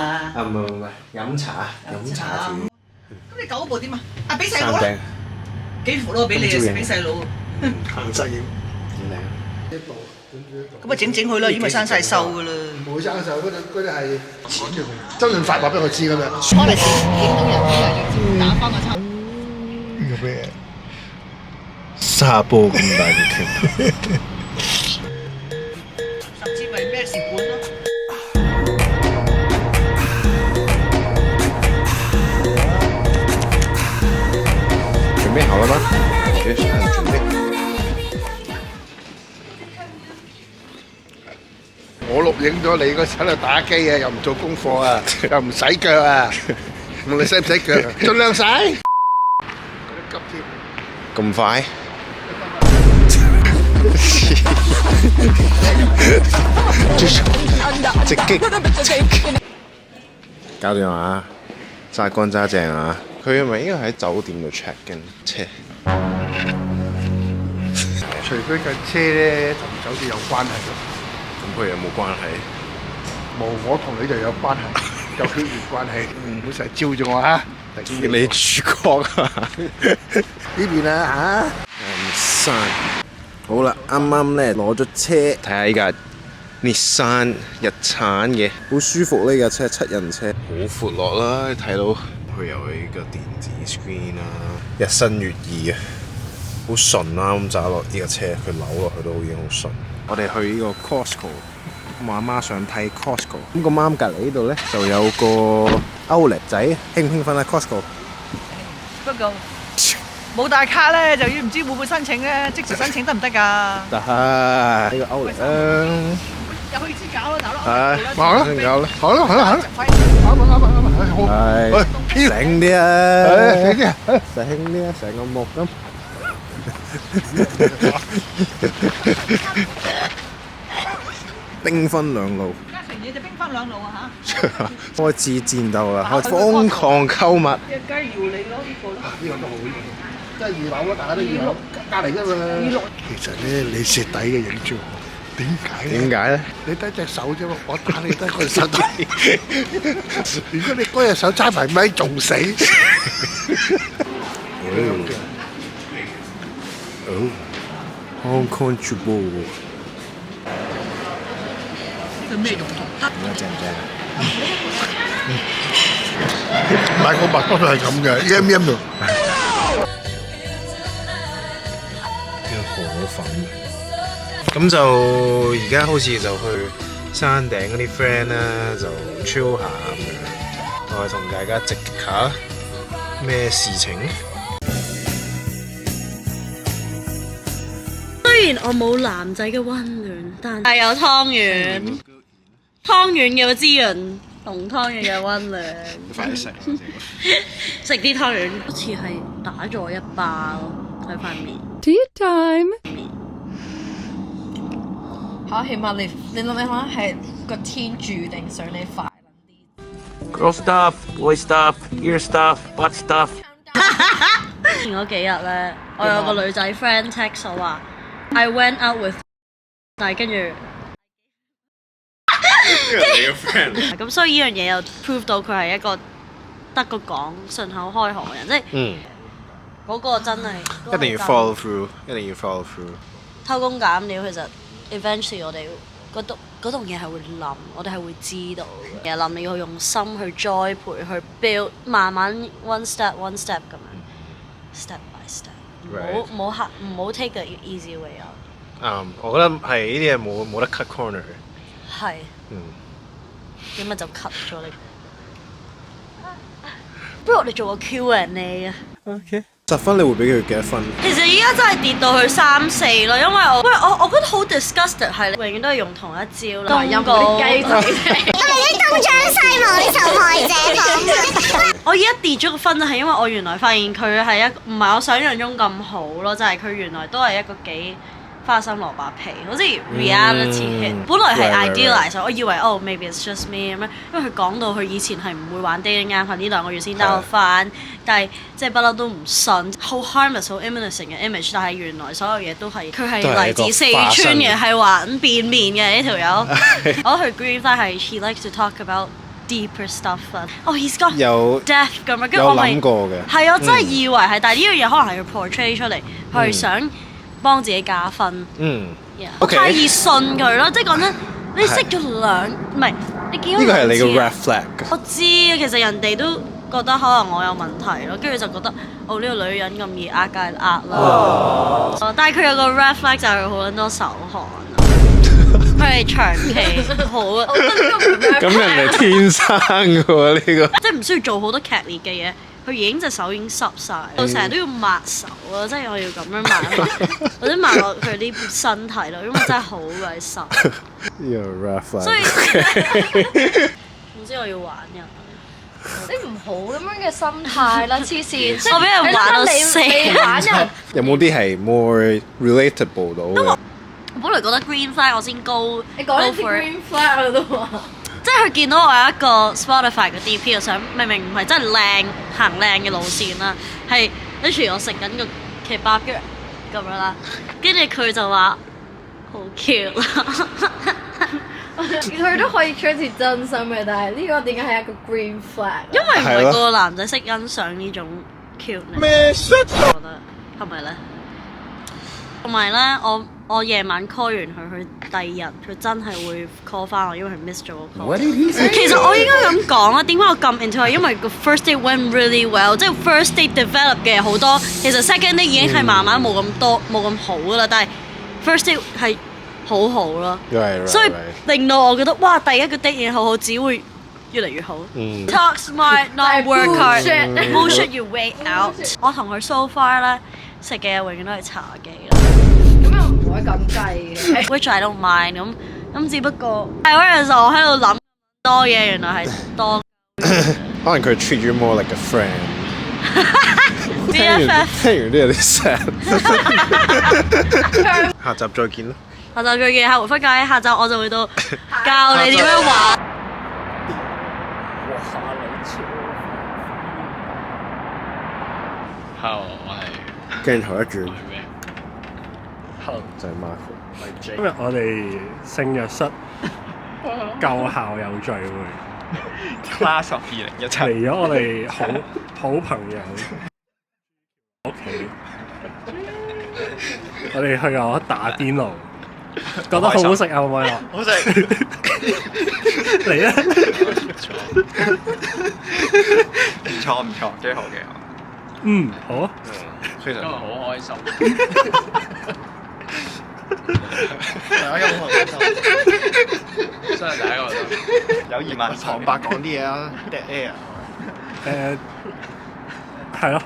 嘛？唔係，飲茶住。咁你9部點啊？啊，俾細佬啦，幾副咯，俾你啊，俾細佬。行山影點靚？咁啊，整佢啦，已經咪生晒鏽噶啦。唔會生鏽，嗰啲係錢嚟嘅。周潤發話俾我知咁樣。可能影到人之後，打翻個叉。有咩？沙煲咁大嘅拳，甚至為咩蝕本咯？準備好了嗎？我覺得很準備。我錄影咗你嗰時喺度打機啊，又唔做功課啊，又唔洗腳啊，問你洗唔洗腳啊？盡量洗。急添。咁快？直擊。搞掂啊！揸乾揸淨啊！佢係咪應該喺酒店度 check 緊車？除非架車咧同酒店有關係咯。咁佢有冇關係？冇，我同你就有關係，有血緣關係，唔好成日招住我嚇。你主角啊！呢邊啊山好啦，啱啱咧攞咗車睇下依架 Nissan 日產嘅，好舒服呢架車，7人車，好闊落啦，睇到佢有呢個電子 screen 啦，日新月異啊，好順啦咁揸落呢架車，佢扭落去都已經好順。我哋去呢個 Costco， 我阿媽想睇 Costco， 咁咁啱隔離呢度咧就有個 Outlet 仔，興唔興奮啊 Costco？ 不過冇大卡咧，就要唔知會唔會申請咧，即時申請得唔得㗎？得呢個 Outlet 啦。入去先搞咯，大佬。嚇，好啦，有啦，好啦，好啦，好，係好，醒啲啊！醒啲啊！醒啲啊！成個木咁。兵分兩路。嘉誠嘢就兵分兩路啊嚇！開始戰鬥啦！開始瘋狂購物。梗係搖你咯，呢個咯。呢個都好，即係2樓啦，大家都2樓隔離啫嘛。其實咧，你蝕底嘅影住我，點解咧？點解咧？你得隻手啫嘛，我打你得個手仔。如果你嗰隻手揸埋咪，仲死。Hong Kong Triple。佢咩用途？正唔正？買個麥當勞係咁嘅，M 度。叫河粉。咁就而家好似就去山頂嗰啲 friend 啦，就 chill 下咁樣。我係同大家直下咩事情？雖然我冇男仔嘅溫暖，但係有湯圓，湯圓嘅滋潤同湯圓嘅溫暖。快啲食！食啲湯圓，好似係打咗一巴咯喺塊面。Tea time。嚇，起碼你諗下係個天注定想你快啲。Girl stuff, boy stuff, ear stuff, butt stuff。前嗰幾日咧，我有個女仔 friend text 我話 I went out with， 但係跟住你個 friend。咁，所以呢樣嘢又 prove 到佢係一個得個講順口開河嘅人，即係嗰個真係一定要 follow through， 一定要 follow through。偷工減料，其實 eventually 我哋嗰棟嘢係會冧，我哋係會知道嘅。其實冧你要用心去栽培，去 build， 慢慢 one step 咁樣 ，step by step， 唔好 take the easy way out。我覺得係呢啲嘢冇得 cut corner。係。點解就 cut 咗你？不如我哋做個 Q&A 啊。OK。10分你會俾佢幾多分？其實依家真係跌到去3、4咯，因為我覺得好 disgusted 係你永遠都係用同一招啦，陰公雞仔。我哋啲東張西望啲受害者我而家跌咗個分係因為我原來發現佢係唔係我想象中咁好咯，就係佢原來都係一個幾花心蘿蔔皮，好似 reality hit。本來係 idealize， 我以為maybe it's just me 咁樣，因為佢講到佢以前係唔會玩 dating app，呢2個月先交翻，但係即係不嬲都唔信，好 harmless 好 innocent 嘅 image， 但係原來所有嘢都係佢係嚟自四川嘅，係玩變面嘅呢條友。我去 green flag 係 he likes to talk about deeper stuff 啦。哦，he's got 有 death 咁樣，跟住有我咪諗過嘅，係我真係以為係，但係呢樣嘢可能係要 portray 出嚟，係想幫自己加分。嗯 Yeah， 我 OK 太易信佢咯，即係講真，你識咗唔係你見咗呢個係你嘅兩 red 次 flag。我知啊，其實人哋都覺得可能我有問題咯，跟住就覺得哦呢個女人咁易呃，梗係呃啦。但係佢有個 red flag 就係佢好撚多手汗啊，佢係長期好啊，咁人哋天生嘅喎呢個。即係唔需要做好多劇烈嘅嘢。佢已經隻手已經濕晒，我成日都要抹手啊！即係我要咁樣抹，或者抹落佢啲身體咯，因為真係好鬼濕。呢個 red flag。所以唔知我要玩人。你唔好咁樣嘅心態啦，黐線！我俾人玩到死。你玩人，有冇啲係 more relatable 到嘅？我本來覺得 green flag 我先高，你講啲 green flag 我都話。即係佢見到我有一個 Spotify 嘅 DP， 我想明明唔係真係行靚嘅路線啦，係跟住我食緊個 kebab 咁樣啦，跟住佢就話好 cute 啦。佢都可以出自真心嘅，但係呢個點解係一個 green flag？因為唔係個個男仔識欣賞呢種 cute 咩？我覺得係咪咧？同埋咧，我夜晚 call 完佢第二日佢真係會 call 翻我，因為佢 miss 咗個 call。其實我應該咁講啦，點解我咁 into 係因為個 first date went really well， 即係 first date develop 嘅好多，其實 second date 已經係慢慢冇咁多冇咁好噶啦，但係 first date 係好好咯，所以令到我覺得哇，第一個 date 已經好好，只會越嚟越好。Talk smart, not work hard. Bullshit you wait out。我同佢 so far 咧食嘅嘢永遠都係茶記啦。咁又唔可以咁計嘅。Which I don't mind 咁只不過係嗰陣時我喺度諗多嘢，原來係多。可能佢 treat you more like a friend。BFF 聽完都有啲 sad。下集再見啦。下集再見，下回分解。下集我就會到教你點樣玩。Hello，我係鏡頭一轉 Hello，就係 Marco。今日我哋聖約瑟舊校友聚會 Class of 2017嚟咗我哋好朋友屋企，我哋去咗打邊爐，覺得好好食啊！可唔可以好食。嚟啊！唔錯，幾好嘅。嗯，好啊。非常好開心。大家好開心。真係第一個有疑問。旁白講啲嘢啊 ，dead air。係咯。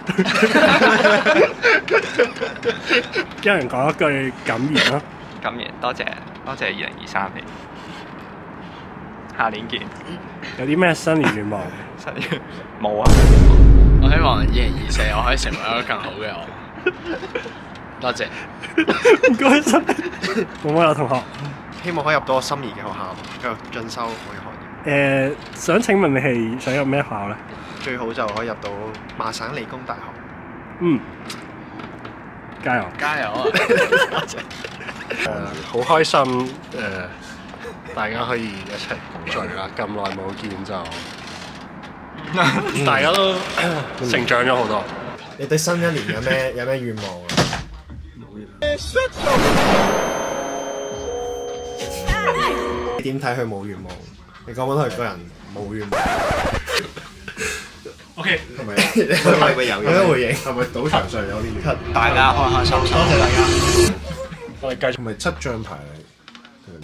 一人講一句感言啦。感言，多謝2023年，下年見。有啲咩新年願望？新年冇啊！我希望2024我可以成為一個更好嘅我。多謝。唔該晒。冇乜有同學。希望可以入到我心儀嘅學校，繼續進修我嘅學業。想請問你係想入咩學校咧？最好就可以入到麻省理工大學。嗯，加油！加油啊！多謝。好開心大家可以一齊聚啦！咁耐冇見就大家都成長咗好多。你對新一年有咩願望啊？你點睇佢冇願望？你覺唔覺得佢個人冇願望 ？OK， 係咪？係咪有咩回應？係咪賭場上有啲願望？大家開開心心，多謝大家。我哋繼續。係咪7張牌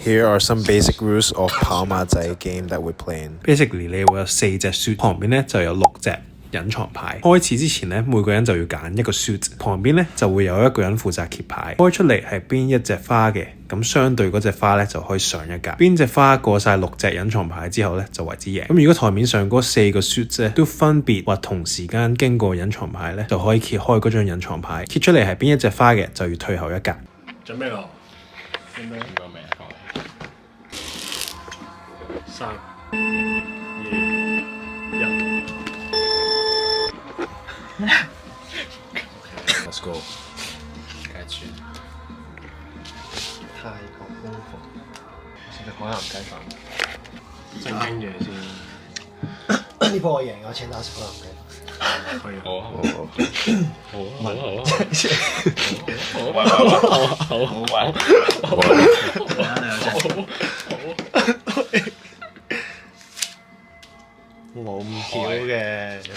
？Here are some basic rules of 跑馬仔 game that we playing. Basically， 你會有4隻 suit，旁邊咧就有6隻隱藏牌。開始之前咧，每個人就要揀一個 suit， 旁邊咧就會有一個人負責揭牌。開出嚟係邊一隻花嘅，咁相對嗰隻花咧就可以上一格。邊隻花過晒6隻隱藏牌之後咧，就為之贏。咁如果台面上嗰4個 suit 咧都分別或同時間經過隱藏牌咧，就可以揭開嗰張隱藏牌。揭出嚟係邊一隻花嘅，就要退後一格。準備咯。準備。3、2、1。Let's go。繼續。泰國功夫，食隻海南雞飯。正經嘢先。呢鋪我贏，我請打食可能嘅。可以。好啊好啊冇咁巧嘅，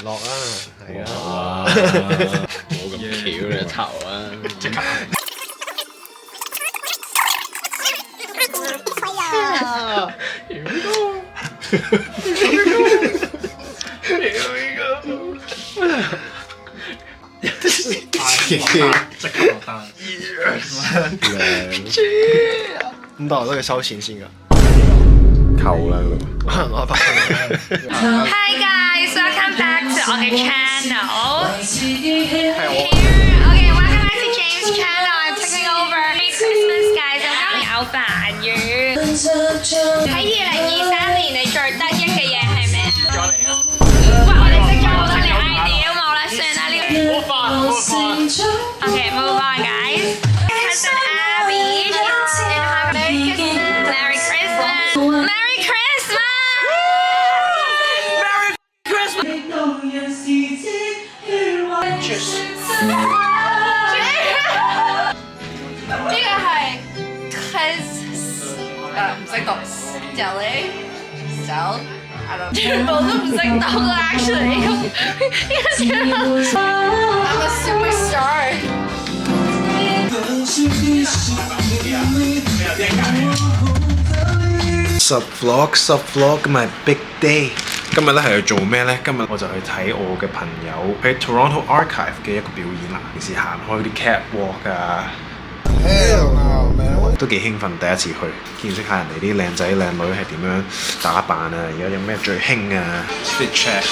落啦，係啊。冇咁巧嘅頭啊！即刻。即刻落單。咁但係我都要收錢先㗎。扣啦我100蚊。Hi guys, welcome back to our channel. Here, welcome back to James' channel. I'm taking over. Merry Christmas, guys！ 有飯魚。喺2023年，你最得意嘅嘢係咩？哇！我哋識咗好多年 idea 冇啦，算啦呢個。Okay, move on, guys. Cousin Abby, Merry Christmas. Merry Christmas. Merry Christmas. 呢個係 唔識讀 Jelly Cell， 全部都唔識讀啦 ，actually。I'm a superstar。Vlog，今日係 big day。今日咧係去做咩咧？今日我就去睇我嘅朋友喺 Toronto Archive 嘅一個表演啦。平時行開啲 catwalk 啊，都幾興奮，第一次去見識下人哋啲靚仔靚女係點樣打扮啊！而家有咩最興啊 ？Fit check。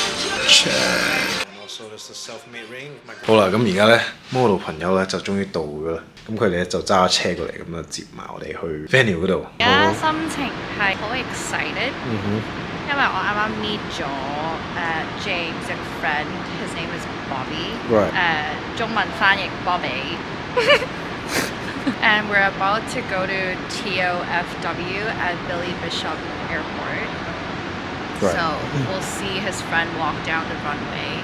好啦，咁而家咧 model 朋友咧就終於到咗啦。咁佢哋咧就揸車過嚟，咁就接埋我哋去 venue 嗰度。而家心情係好 excited，因為我啱啱 meet 咗James 嘅 friend，his name is Bobby， 中文翻譯 Bobby。And we're about to go to TOFW at Billy Bishop Airport. So we'll see his friend walk down the runway,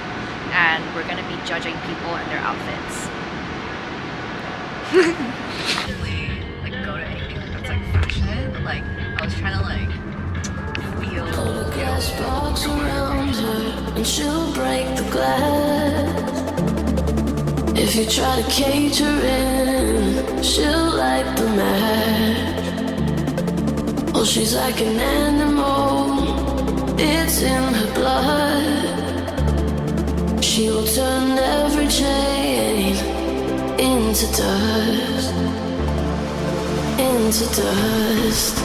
and we're going to be judging people and their outfits. Like go to anything that's like fashion, but like I was trying to like feel. Put a glass box around her, and she'll break the glass. If you try to cage her in, she'll light the match. Oh, she's like an animal, it's in her blood. She will turn every chain into dust, into dust,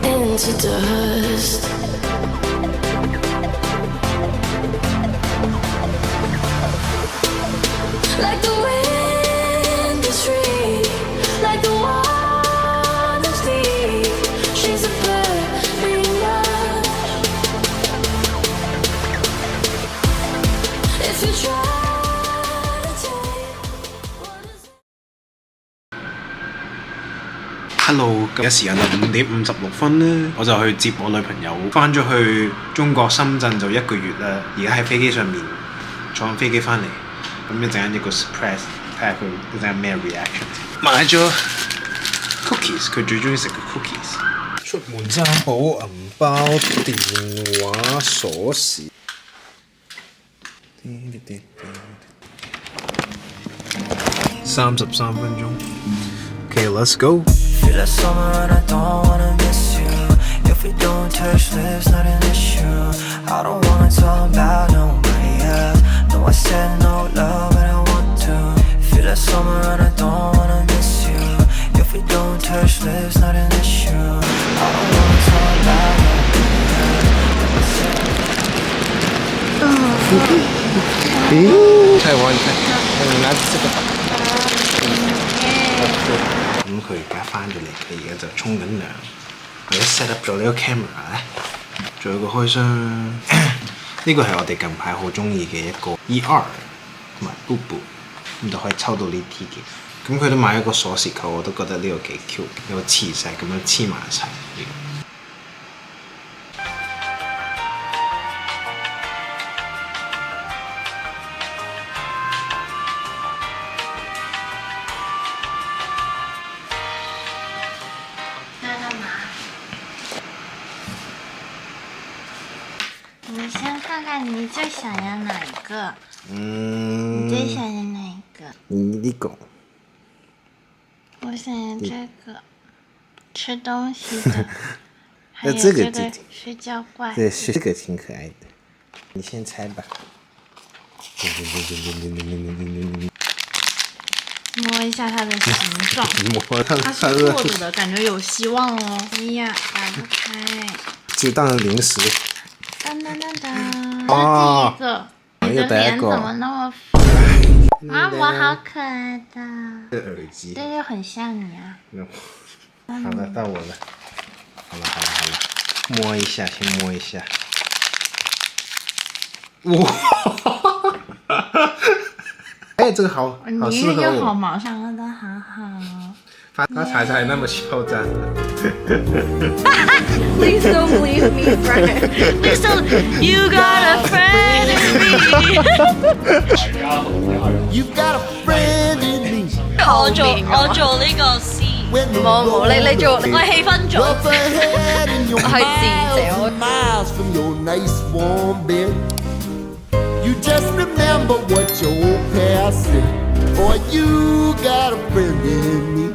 into dust. Like the wind is free, like the water's deep. She's a burning rush. If you try to take Hello， 而家時間就5點56分啦，我就去接我女朋友，翻咗去中國深圳就1個月啦，而家喺飛機上面坐緊飛機翻嚟。咁一陣間一個 surprise， 睇下佢一陣間咩 reaction。買咗 cookies， 佢最中意食嘅 cookies。出門揸寶銀包、電話、鎖匙。33分鐘。Okay，let's go。Feel like summer and I don't wanna miss you. If we don't touch lips, not an issue. I don't wanna talk about nobody else. No, I said no love, but I want to. Feel like summer and I don't wanna miss you. If we don't touch lips, not an issue. I don't wanna talk about nobody else. 太玩睇，拿這個。咁佢而家翻咗嚟，佢而家就沖緊涼。我一 set up 咗呢個 camera 咧，仲有個開箱。呢個係我哋近排好中意嘅一個 ER 同埋 Boo， 咁就可以抽到呢啲嘅。咁佢都買一個鎖匙扣，我都覺得呢個幾 Q， 有個磁石咁樣黐埋一齊。先看看你最想要哪一个？你最想要哪一个？呢個我想要这个，吃东西的。还有这个这个睡觉怪。对，这个挺可爱的。你先猜吧。摸一下它的形状，摸它它是做着的，感觉有希望哦。哎呀，打不开。就当零食。当当当当。哦，第一个，你的脸怎么那么啊？我好可爱的。这耳机。这就很像你啊。好了，到我了。好了，摸一下，先摸一下。哇！哎，这个好适合我。又好毛，想的好好。他才那么嚣张。Please don't leave me, friend. Please don't. You got a friend in me. You got a friend in me. 我做呢個 C。冇，你做，我係氣氛組。我係智者。 Miles from your nice warm bed. You just remember what your old past said. Boy, you got a friend in me.